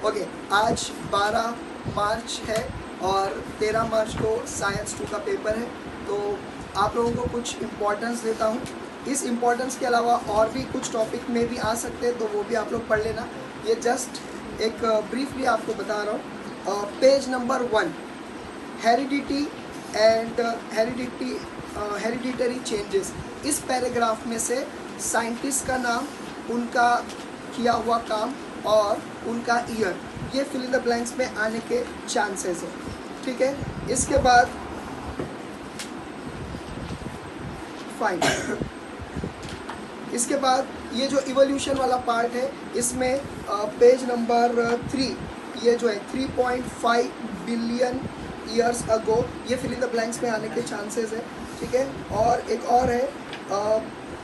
Okay, आज 12 मार्च है और 13 मार्च को साइंस 2 का पेपर है, तो आप लोगों को कुछ इम्पोर्टेंस देता हूँ। इस इम्पोर्टेंस के अलावा और भी कुछ टॉपिक में भी आ सकते हैं, तो वो भी आप लोग पढ़ लेना। ये जस्ट एक ब्रीफली आपको बता रहा हूँ। Page number 1, heredity and hereditary changes. इस पैराग्राफ में से साइंटिस्ट का नाम, उनका किया हुआ काम और उनका ईयर, ये फिल इन द ब्लैंक्स में आने के चांसेस है। ठीक है, इसके बाद फाइन, इसके बाद ये जो इवोल्यूशन वाला पार्ट है, इसमें पेज नंबर 3, ये जो है 3.5 बिलियन ईयर्स अगो, ये फिल इन द ब्लैंक्स में आने के चांसेस है। ठीक है, और एक और है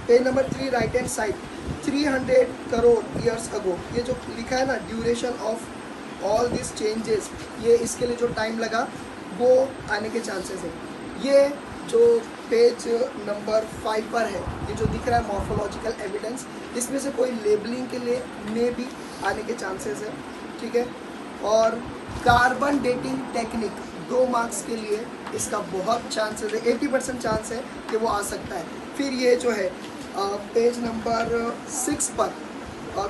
page number 3 right hand side, 300 crore years ago, ये जो लिखा है ना, duration of all this changes, ये इसके लिए जो टाइम लगा वो आने के चांसेस है। ये जो पेज नंबर 5 पर है, ये जो दिख रहा है मॉर्फोलॉजिकल एविडेंस, इसमें से कोई लेबलिंग के लिए में भी आने के चांसेस है। ठीक है, और कार्बन डेटिंग टेक्निक 2 मार्क्स के लिए इसका बहुत चांसेस है, 80% चांस है कि वो आ सकता है। फिर ये जो है पेज नंबर 6 पर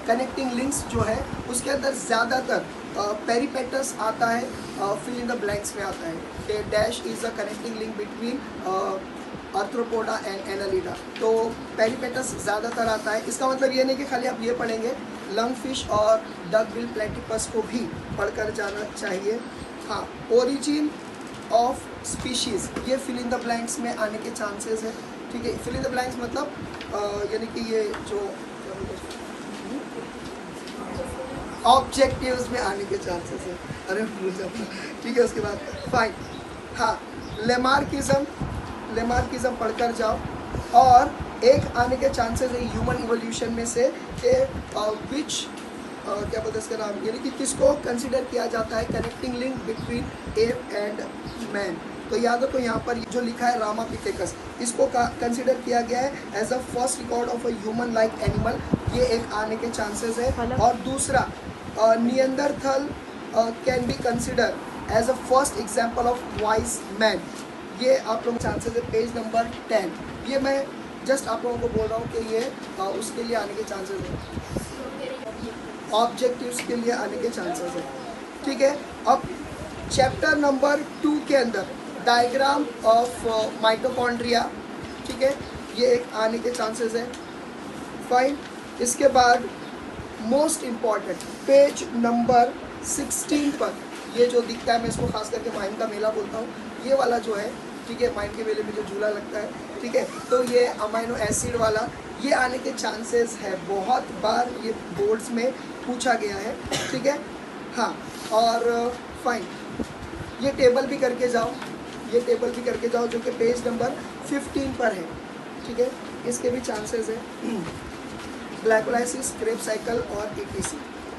कनेक्टिंग लिंक्स जो है, उसके अंदर ज़्यादातर पेरिपेटस आता है, फिल इन द ब्लैंक्स में आता है कि dash is a connecting link between arthropoda and Annelida, तो पेरिपेटस ज़्यादातर आता है। इसका मतलब ये नहीं कि खाली आप ये पढ़ेंगे, लंग फिश और डक बिल प्लेटिपस को भी पढ़कर जाना चाहिए। हाँ, ओरिजिन ऑफ स्पीशीज़, ये फिल इन द ब्लैंक्स में आने के चांसेस है। ठीक है, फिल इन द ब्लैंक्स मतलब यानी कि ये जो ऑब्जेक्टिव्स में आने के चांसेस है। अरे भूल जाता। ठीक है, उसके बाद फाइन, हाँ, लेमार्किज्म पढ़कर जाओ। और एक आने के चांसेस है ह्यूमन इवोल्यूशन में से कि विच क्या बोलते हैं इसका नाम, यानी कि किसको कंसिडर किया जाता है connecting link between app and man. तो याद रखो, यहाँ पर जो लिखा है रामापिथेकस, इसको कंसिडर किया गया है as a first record of a human like animal, ये एक आने के चांसेस है। और दूसरा, Neanderthal can be consider as a first example of wise man, ये आप लोग चांसेस है। पेज नंबर 10, ये मैं जस्ट आप लोगों को बोल रहा हूँ कि ये उसके लिए आने के चांसेस है, ऑब्जेक्टिव्स के लिए आने के चांसेस है। ठीक है, अब चैप्टर नंबर 2 के अंदर डायग्राम ऑफ माइटोकॉन्ड्रिया, ठीक है, ये एक आने के चांसेस है। फाइन, इसके बाद मोस्ट इम्पॉर्टेंट पेज नंबर 16 पर ये जो दिखता है, मैं इसको खास करके माइन का मेला बोलता हूँ, ये वाला जो है, ठीक है, माइन के मेले में जो झूला लगता है, ठीक है, तो ये अमाइनो एसिड वाला, ये आने के चांसेस है। बहुत बार ये बोर्ड्स में पूछा गया है। ठीक है, हाँ, और फाइन, ये टेबल भी करके जाओ, ये टेबल भी करके जाओ जो कि पेज नंबर 15 पर है। ठीक है, इसके भी चांसेस है, ग्लाइकोलाइसिस, क्रेब साइकिल और ETC।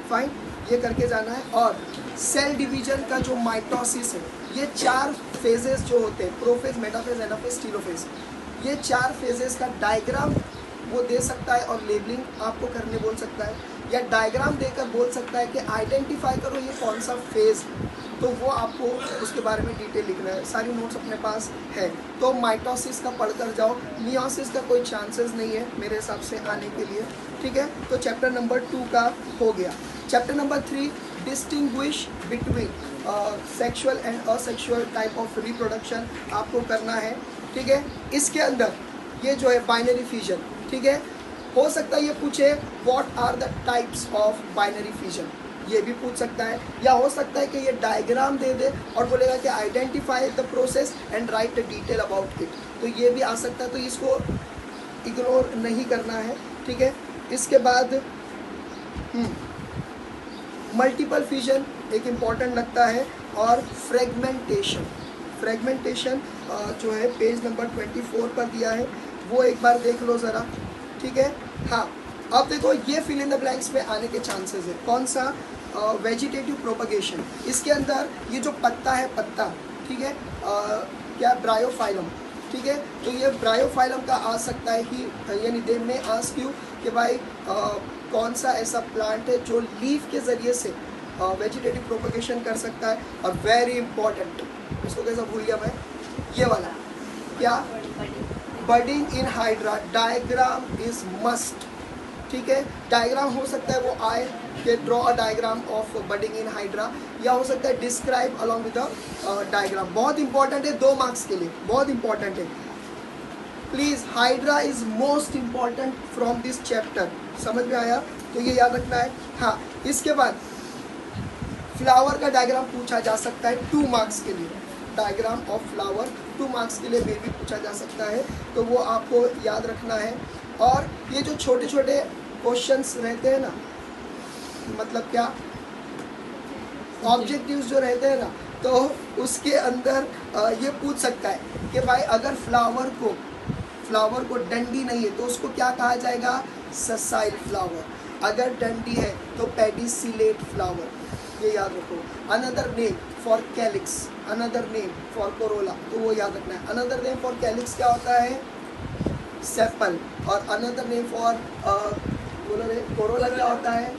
फाइन, ये करके जाना है। और सेल डिवीजन का जो माइटोसिस है, ये 4 फेजेस जो होते हैं, प्रोफेज, मेटाफेज, एनाफेज, टीलोफेज, ये 4 फेजेस का डायग्राम वो दे सकता है और लेबलिंग आपको करने बोल सकता है, या डायग्राम देकर बोल सकता है कि आइडेंटिफाई करो ये कौन सा फेज, तो वो आपको उसके बारे में डिटेल लिखना है। सारी नोट्स अपने पास है, तो माइटोसिस का पढ़कर जाओ। मियोसिस का कोई चांसेस नहीं है मेरे हिसाब से आने के लिए। ठीक है, तो चैप्टर नंबर 2 का हो गया। Chapter number 3, distinguish between sexual and asexual type of reproduction आपको करना है। ठीक है, इसके अंदर ये जो है बाइनरी फिजन, ठीक है, हो सकता है ये पूछे what are the types of binary fission, ये भी पूछ सकता है, या हो सकता है कि ये डायग्राम दे दे और बोलेगा कि identify the process and right the detail about it, तो ये भी आ सकता है, तो इसको इग्नोर नहीं करना है। ठीक है, इसके बाद मल्टीपल फिजन एक इम्पॉर्टेंट लगता है, और फ्रेगमेंटेशन जो है पेज नंबर 24 पर दिया है, वो एक बार देख लो ज़रा। ठीक है, हाँ, अब देखो, ये फिल इन द ब्लैंक्स में आने के चांसेस है। कौन सा? वेजिटेटिव प्रोपगेशन, इसके अंदर ये जो पत्ता है, पत्ता, ठीक है, क्या, ब्रायोफाइलम, ठीक है, तो ये ब्रायोफाइलम का आ सकता है कि, यानी दे में आस्क यू कि भाई कौन सा ऐसा प्लांट है जो लीफ के ज़रिए से वेजिटेटिव प्रोपगेशन कर सकता है। और वेरी इंपॉर्टेंट, इसको कैसा भूल गया मैं, ये वाला क्या, budding in hydra diagram is must. ठीक है, डायग्राम हो सकता है वो आए कि draw a diagram of budding in hydra, या हो सकता है describe along with the diagram. बहुत इंपॉर्टेंट है 2 मार्क्स के लिए, बहुत इंपॉर्टेंट है। Please, hydra is most important from this chapter. समझ में आया, तो ये याद रखना है। हाँ, इसके बाद फ्लावर का डायग्राम पूछा जा सकता है 2 मार्क्स के लिए। डायग्राम ऑफ फ्लावर 2 मार्क्स के लिए भी पूछा जा सकता है, तो वो आपको याद रखना है। और ये जो छोटे छोटे क्वेश्चंस रहते हैं ना, मतलब क्या, ऑब्जेक्टिव्स जो रहते हैं ना, तो उसके अंदर ये पूछ सकता है कि भाई अगर फ्लावर को डंडी नहीं है तो उसको क्या कहा जाएगा, ससाइल फ्लावर। अगर डंडी है तो पेडिसिलेट फ्लावर, ये याद रखो। Another name for calyx, another name for Corolla, तो वो याद रखना है। अनदर नेम फॉर कैलिक्स क्या होता है, सेपल। और अनदर नेम फॉर कोरोला क्या होता है,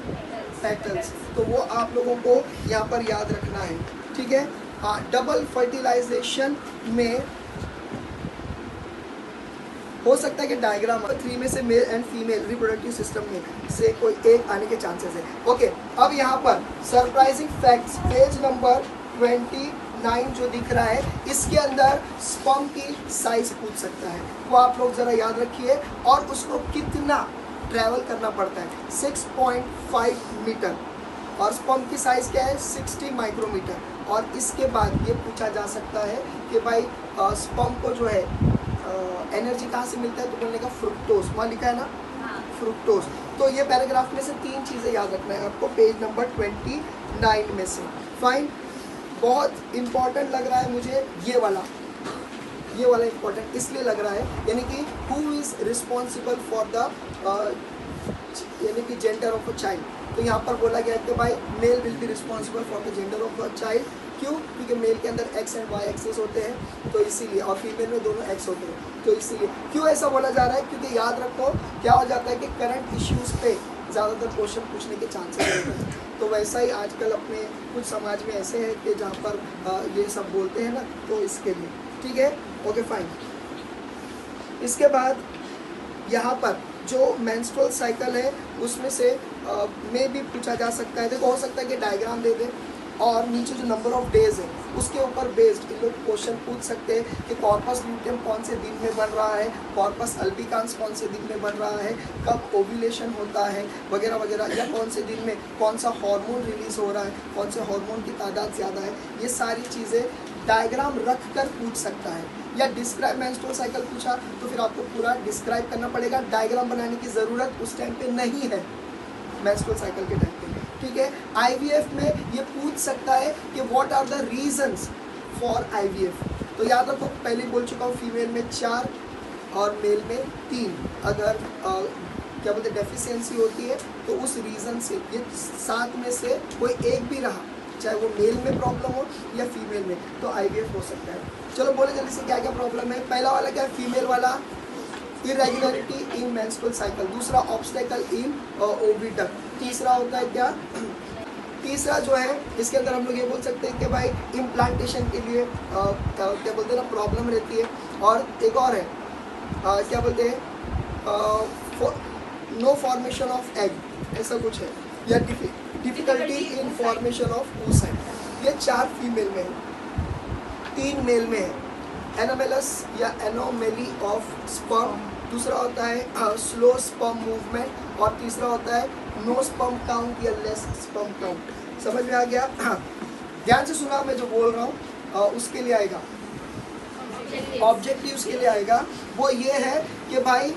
पेटल्स। तो वो आप लोगों को यहाँ पर याद रखना है। ठीक है, हाँ, डबल फर्टिलाइजेशन में हो सकता है कि डायग्राम 3 में से male and female reproductive system में से कोई एक आने के चांसेस है। ओके, अब यहाँ पर सरप्राइजिंग फैक्ट्स, पेज नंबर 29 जो दिख रहा है, इसके अंदर स्पर्म की साइज पूछ सकता है, वो आप लोग ज़रा याद रखिए। और उसको कितना ट्रैवल करना पड़ता है, 6.5 मीटर। और स्पर्म की साइज़ क्या है, 60 माइक्रोमीटर। और इसके बाद ये पूछा जा सकता है कि भाई स्पर्म को जो है एनर्जी कहाँ से मिलता है, तो बोलने का फ्रुक्टोज, वहाँ लिखा है ना, फ्रुक्टोज। तो ये पैराग्राफ में से 3 चीज़ें याद रखना है आपको, पेज नंबर 29 में से। फाइन, बहुत इंपॉर्टेंट लग रहा है मुझे ये वाला इंपॉर्टेंट इसलिए लग रहा है, यानी कि who is responsible for the यानी कि जेंडर ऑफ अ चाइल्ड। तो यहाँ पर बोला गया है कि भाई male will be responsible for the gender of a child. क्यों, क्योंकि मेल के अंदर एक्स एंड वाई एक्सेस होते हैं, तो इसीलिए, और फीमेल में दोनों एक्स होते हैं, तो इसीलिए। क्यों ऐसा बोला जा रहा है, क्योंकि याद रखो क्या हो जाता है कि करंट इश्यूज़ पे ज़्यादातर क्वेश्चन पूछने के चांसेस रहते हैं। तो वैसा ही आजकल अपने कुछ समाज में ऐसे है कि जहाँ पर ये सब बोलते हैं ना, तो इसके लिए। ठीक है, ओके फाइन। इसके बाद यहाँ पर जो मेंस्ट्रुअल साइकिल है उसमें से में भी पूछा जा सकता है। देखो, हो सकता है कि डायग्राम दे दे और नीचे जो नंबर ऑफ डेज है उसके ऊपर बेस्ड इन लोग क्वेश्चन पूछ सकते हैं कि कॉर्पस ल्यूटियम कौन से दिन में बन रहा है, कॉर्पस अल्बिकांस कौन से दिन में बन रहा है, कब ओव्यूलेशन होता है, वगैरह वगैरह, या कौन से दिन में कौन सा हार्मोन रिलीज हो रहा है, कौन से हार्मोन की तादाद ज़्यादा है। ये सारी चीज़ें डायग्राम रख कर पूछ सकता है। या डिस्क्राइब मेंस्ट्रुअल साइकिल पूछा तो फिर आपको पूरा डिस्क्राइब करना पड़ेगा, डायग्राम बनाने की ज़रूरत उस टाइम पे नहीं है मेंस्ट्रुअल साइकिल के टाइम पे। ठीक है, आईवीएफ में ये पूछ सकता है कि what are the reasons for IVF. तो याद रखो, पहले बोल चुका हूँ, फीमेल में 4 और मेल में 3 अगर क्या बोलते डेफिशिएंसी होती है तो उस रीज़न से ये 7 में से कोई एक भी रहा, चाहे वो मेल में प्रॉब्लम हो या फीमेल में, तो आईवीएफ हो सकता है। चलो बोले जल्दी से क्या क्या प्रॉब्लम है। पहला वाला क्या है, फीमेल वाला इरेगुलरिटी इन मेंस्ट्रुअल साइकिल। दूसरा ऑब्स्टेकल इन ओविडक्ट। तीसरा होता है क्या, तीसरा जो है इसके अंदर हम लोग ये बोल सकते हैं कि भाई इम्प्लांटेशन के लिए क्या बोलते हैं ना, प्रॉब्लम रहती है। और एक और है क्या बोलते हैं, नो फॉर्मेशन ऑफ एग, ऐसा कुछ है, या difficulty in formation of oocyte। ये 4 फीमेल में है, 3 मेल में है, एनोमेलस या एनोमेली ऑफ स्पर्म। दूसरा होता है स्लो स्पर्म मूवमेंट, और तीसरा होता है नो स्पर्म काउंट या लेस स्पर्म काउंट। समझ में आ गया? ध्यान से सुना, मैं जो बोल रहा हूँ उसके लिए आएगा, ऑब्जेक्टिव्स के लिए आएगा। वो ये है कि भाई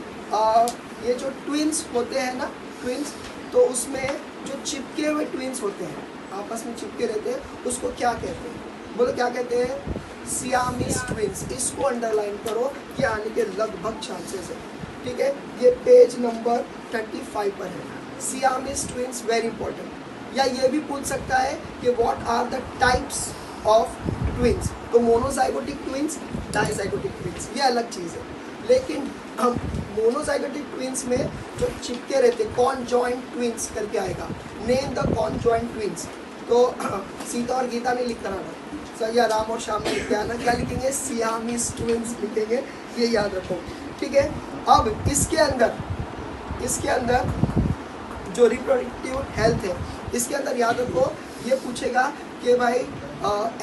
ये जो ट्विंस होते हैं ना, ट्विंस, तो उसमें जो चिपके हुए ट्विंस होते हैं, आपस में चिपके रहते हैं, उसको क्या कहते हैं, बोलो क्या कहते हैं, सियामीज ट्विंस। इसको अंडरलाइन करो, ये आने के लगभग चांसेस है। ठीक है, ये पेज नंबर 35 पर है, सियामीज ट्विंस, वेरी इंपॉर्टेंट। या ये भी पूछ सकता है कि what are the types of twins. तो मोनोजाइगोटिक ट्विंस, डाइजाइगोटिक ट्विंस, ये अलग चीज़ है। लेकिन हम मोनोजाइगोटिक ट्विंस में जो चिपके रहते, कॉन्जॉइंट ट्विंस करके आएगा, नेम द कॉन्जॉइंट ट्विंस। तो सीता और गीता नहीं लिखता रहना सर, या राम और श्याम नहीं लिख के आना, क्या लिखेंगे, सियामीज ट्विंस लिखेंगे, ये याद रखो, ठीक है। अब इसके अंदर जो रिप्रोडक्टिव हेल्थ है, इसके अंदर याद रखो ये पूछेगा कि भाई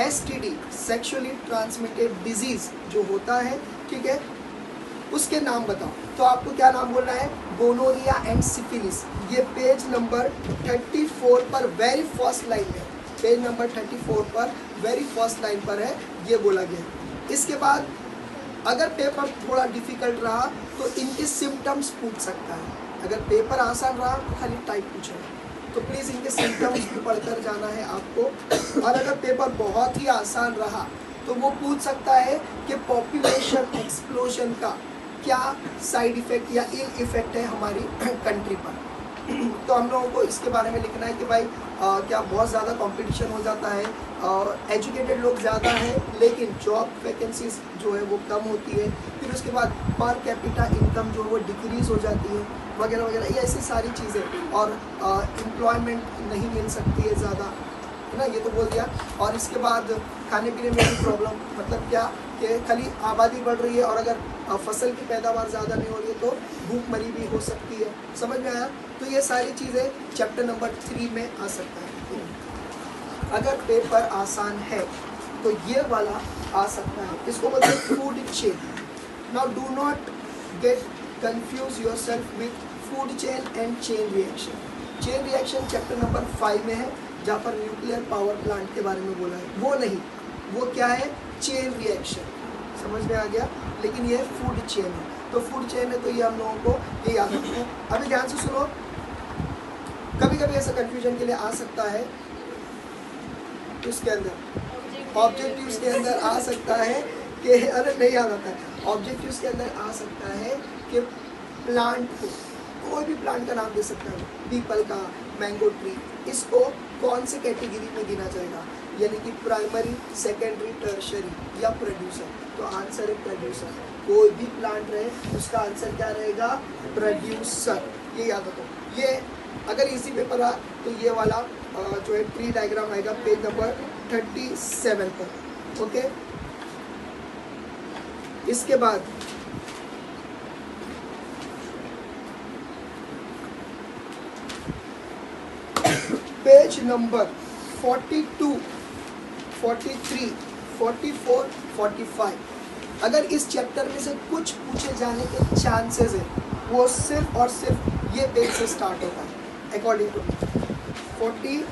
STD सेक्सुअली ट्रांसमिटेड डिजीज जो होता है, ठीक है, उसके नाम बताओ। तो आपको क्या नाम बोलना है, गोनोरिया एंड सिफिलिस। ये पेज नंबर 34 पर वेरी फर्स्ट लाइन में, पेज नंबर 34 पर वेरी फर्स्ट लाइन पर है, ये बोला गया। इसके बाद अगर पेपर थोड़ा डिफिकल्ट रहा तो इनके सिम्टम्स पूछ सकता है। अगर पेपर आसान रहा तो खाली टाइप पूछेगा, तो प्लीज़ इनके सिम्टम्स भी पढ़कर जाना है आपको। और अगर पेपर बहुत ही आसान रहा तो वो पूछ सकता है कि पॉपुलेशन एक्सप्लोजन का क्या साइड इफ़ेक्ट या इल इफ़ेक्ट है हमारी कंट्री पर। तो हम लोगों को इसके बारे में लिखना है कि भाई क्या बहुत ज़्यादा कंपटीशन हो जाता है, एजुकेटेड लोग ज़्यादा हैं लेकिन जॉब वैकेंसीज जो है वो कम होती है, फिर उसके बाद पर कैपिटा इनकम जो है वो डिक्रीज़ हो जाती है, वगैरह वगैरह, ये ऐसी सारी चीज़ें, और एम्प्लॉयमेंट नहीं मिल सकती है ज़्यादा, है ना, ये तो बोल दिया। और इसके बाद खाने पीने में भी प्रॉब्लम, मतलब क्या कि खाली आबादी बढ़ रही है और अगर फसल की पैदावार ज़्यादा नहीं हो रही है तो भूखमरी भी हो सकती है, समझ में आया। तो ये सारी चीज़ें चैप्टर नंबर 3 में आ सकता है। अगर पेपर आसान है तो ये वाला आ सकता है, इसको बोलते हैं food chain. Now do not get confuse yourself with food chain and chain reaction. Chain reaction chapter number 5 में है, जहाँ पर न्यूक्लियर पावर प्लांट के बारे में बोला है, वो नहीं, वो क्या है, चेन रिएक्शन, समझ में आ गया। लेकिन ये फूड चेन है, तो फूड चेन है तो ये हम लोगों को ये याद रखना है। अभी ध्यान से सुनो, कभी कभी ऐसा कंफ्यूजन के लिए आ सकता है, उसके अंदर ऑब्जेक्टिव्स के अंदर आ सकता है कि अरे नहीं याद आता है, ऑब्जेक्टिव्स के अंदर आ सकता है कि प्लांट को, कोई भी प्लांट का नाम दे सकता है, पीपल का, मैंगो ट्री, इसको कौन से कैटेगरी में गिना जाएगा, यानी कि प्राइमरी, सेकेंडरी, टर्शरी या प्रोड्यूसर। तो आंसर है प्रोड्यूसर। कोई भी प्लांट रहे उसका आंसर क्या रहेगा, प्रोड्यूसर, ये याद रखो। ये अगर इसी पेपर आ तो ये वाला जो है ट्री डायग्राम आएगा पेज नंबर 37 पर, ओके। इसके बाद पेज नंबर 42, 43, 44, 45, अगर इस चैप्टर में से कुछ पूछे जाने के चांसेस है वो सिर्फ और सिर्फ ये पेज से स्टार्ट होता है, अकॉर्डिंग टू 42,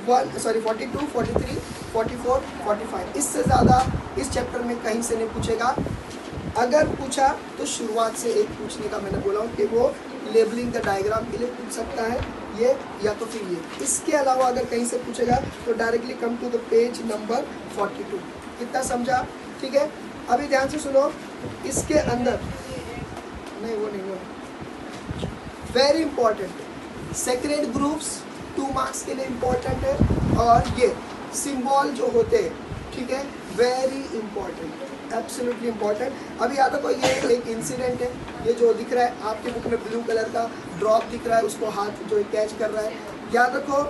43, 44, 45, इससे ज़्यादा इस चैप्टर में कहीं से नहीं पूछेगा। अगर पूछा तो शुरुआत से एक पूछने का मैंने बोला हूँ कि वो लेबलिंग का डायग्राम के लिए पूछ सकता है, ये या तो फिर ये। इसके अलावा अगर कहीं से पूछेगा तो directly come to the page number 42। कितना समझा, ठीक है। अभी ध्यान से सुनो, इसके अंदर नहीं, वो नहीं, very important, sacred groups 2 marks के लिए इम्पोर्टेंट है, और ये सिंबल जो होते हैं, ठीक है, वेरी इंपॉर्टेंट, एब्सोल्युटली इंपॉर्टेंट। अभी याद रखो ये एक इंसिडेंट है, ये जो दिख रहा है आपके बुक में ब्लू कलर का ड्रॉप दिख रहा है, उसको हाथ जो कैच कर रहा है, याद रखो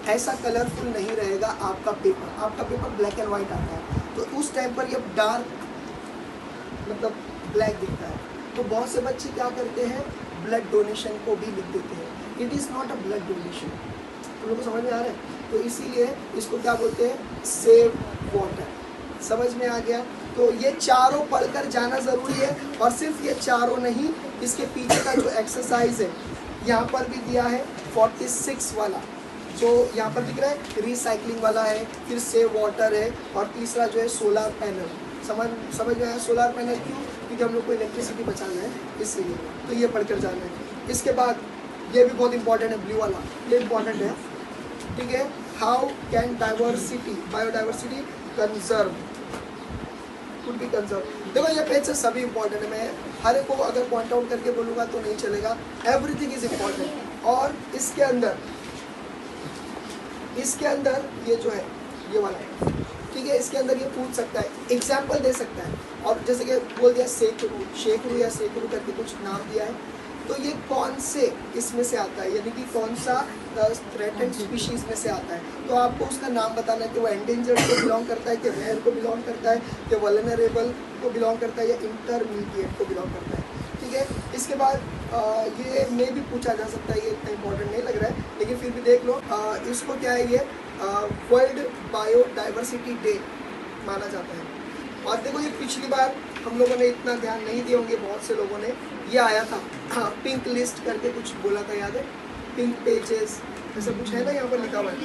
ऐसा कलरफुल नहीं रहेगा आपका पेपर। आपका पेपर ब्लैक एंड वाइट आता है, तो उस टाइम पर ये डार्क मतलब ब्लैक दिखता है, तो बहुत से बच्चे क्या करते हैं, ब्लड डोनेशन को भी लिख देते हैं। It is not a blood donation, तुम लोग को समझ में आ रहा है। तो इसीलिए इसको क्या बोलते हैं, सेव वाटर, समझ में आ गया। तो ये चारों पढ़कर जाना ज़रूरी है, और सिर्फ ये चारों नहीं, इसके पीछे का जो एक्सरसाइज है यहाँ पर भी दिया है 46 वाला, जो यहाँ पर दिख रहा है रिसाइकलिंग वाला है, फिर सेव वाटर है, और तीसरा जो है सोलर पैनल। समझ में आया, सोलर पैनल क्यों, क्योंकि हम लोग को इलेक्ट्रिसिटी बचाना है इसीलिए, तो ये पढ़कर जाना है। इसके बाद ये भी बहुत इंपॉर्टेंट है, ब्लू वाला, ये इंपॉर्टेंट है, ठीक है। How can biodiversity conserve, could be conserve. देखो ये पेज से सभी इंपॉर्टेंट है, मैं हर एक को अगर पॉइंट आउट करके बोलूँगा तो नहीं चलेगा, एवरीथिंग इज इम्पॉर्टेंट। और इसके अंदर ये जो है ये वाला, ठीक है, इसके अंदर ये पूछ सकता है, एग्जाम्पल दे सकता है, और जैसे कि बोल दिया शेखरू या शेखरू करके कुछ नाम दिया है, तो ये कौन से इसमें से आता है, यानी कि कौन सा थ्रेटेंड स्पीशीज में से आता है। तो आपको उसका नाम बताना है कि वो एंडेंजर्ड को बिलोंग करता है, कि रेयर को बिलोंग करता है, कि वल्नरेबल को बिलोंग करता है, या इंटरमीडिएट को बिलोंग करता है। ठीक है, इसके बाद ये में भी पूछा जा सकता है, ये इतना इंपॉर्टेंट नहीं लग रहा है लेकिन फिर भी देख लो। इसको क्या है, ये वर्ल्ड बायोडाइवर्सिटी डे माना जाता है। और देखो ये पिछली बार हम लोगों ने इतना ध्यान नहीं दिए होंगे, बहुत से लोगों ने, ये आया था पिंक लिस्ट करके कुछ बोला था, याद है, पिंक पेजेस ऐसा कुछ है ना यहाँ पर लिखा हुआ है,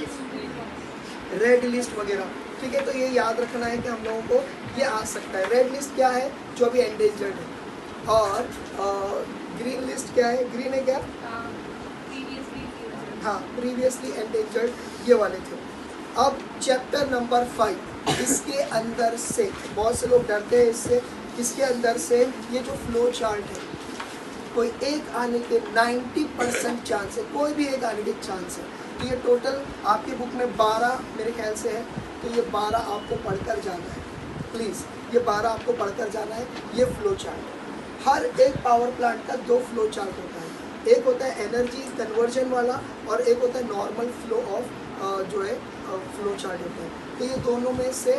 रेड लिस्ट वगैरह। ठीक है, तो ये याद रखना है कि हम लोगों को ये आ सकता है। रेड लिस्ट क्या है, जो अभी एंडेंजर्ड है, और ग्रीन लिस्ट क्या है, ग्रीन है क्या, हाँ प्रीवियसली एंडेंजर्ड, ये वाले थे। अब चैप्टर नंबर 5, इसके अंदर से बहुत से लोग डरते हैं इससे, इसके अंदर से ये जो फ्लो चार्ट है, कोई एक आने के 90% चांस है, कोई भी एक आने के चांस है। तो ये टोटल आपकी बुक में 12 मेरे ख्याल से है, तो ये 12 आपको पढ़कर जाना है, प्लीज़ ये 12 आपको पढ़कर जाना है। ये फ्लो चार्ट, हर एक पावर प्लांट का 2 फ्लो चार्ट होता है, एक होता है एनर्जी कन्वर्जन वाला और एक होता है नॉर्मल फ्लो ऑफ जो है फ्लो चार्ट होता है। तो ये दोनों में से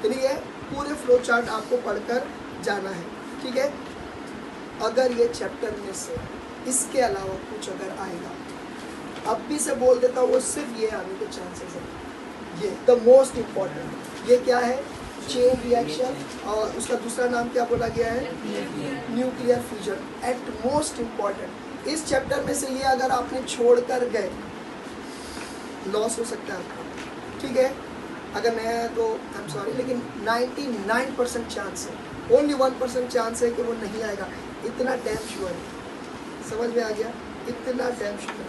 ये पूरे फ्लो चार्ट आपको पढ़कर जाना है। ठीक है, अगर ये चैप्टर में से इसके अलावा कुछ अगर आएगा, अब भी से बोल देता हूँ, वो सिर्फ ये आने के चांसेस है। ये द मोस्ट इम्पॉर्टेंट, ये क्या है, चेन रिएक्शन, और उसका दूसरा नाम क्या बोला गया है, nuclear fusion. At most important, इस चैप्टर में से ये अगर आपने छोड़ कर गए, लॉस हो सकता है आपका। ठीक है, अगर नया है तो आई एम सॉरी, लेकिन 99% चांस है, ओनली 1% चांस है कि वो नहीं आएगा। इतना डैम श्योर है, समझ में आ गया, इतना डैम श्योर है।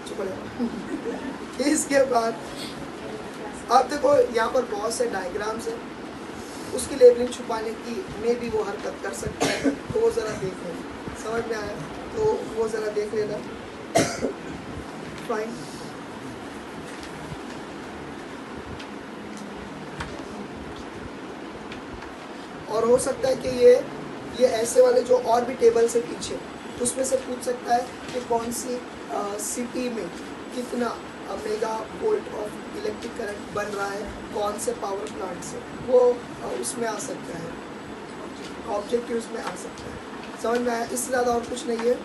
चुप रहे। इसके बाद आप देखो यहाँ पर बहुत से डायग्राम्स हैं, उसकी लेबलिंग छुपाने की में भी वो हरकत कर सकता है, तो वो ज़रा देख लेना, समझ में आया तो वो ज़रा देख लेना। फाइन, और हो सकता है कि ये ऐसे वाले जो और भी टेबल से पीछे, उसमें से पूछ सकता है कि कौन सी सिटी में कितना mega volt of electric current बन रहा है, कौन से पावर प्लांट से, वो उसमें आ सकता है, ऑब्जेक्टिव्स में आ सकता है। समझ में आया, इससे ज़्यादा और कुछ नहीं है।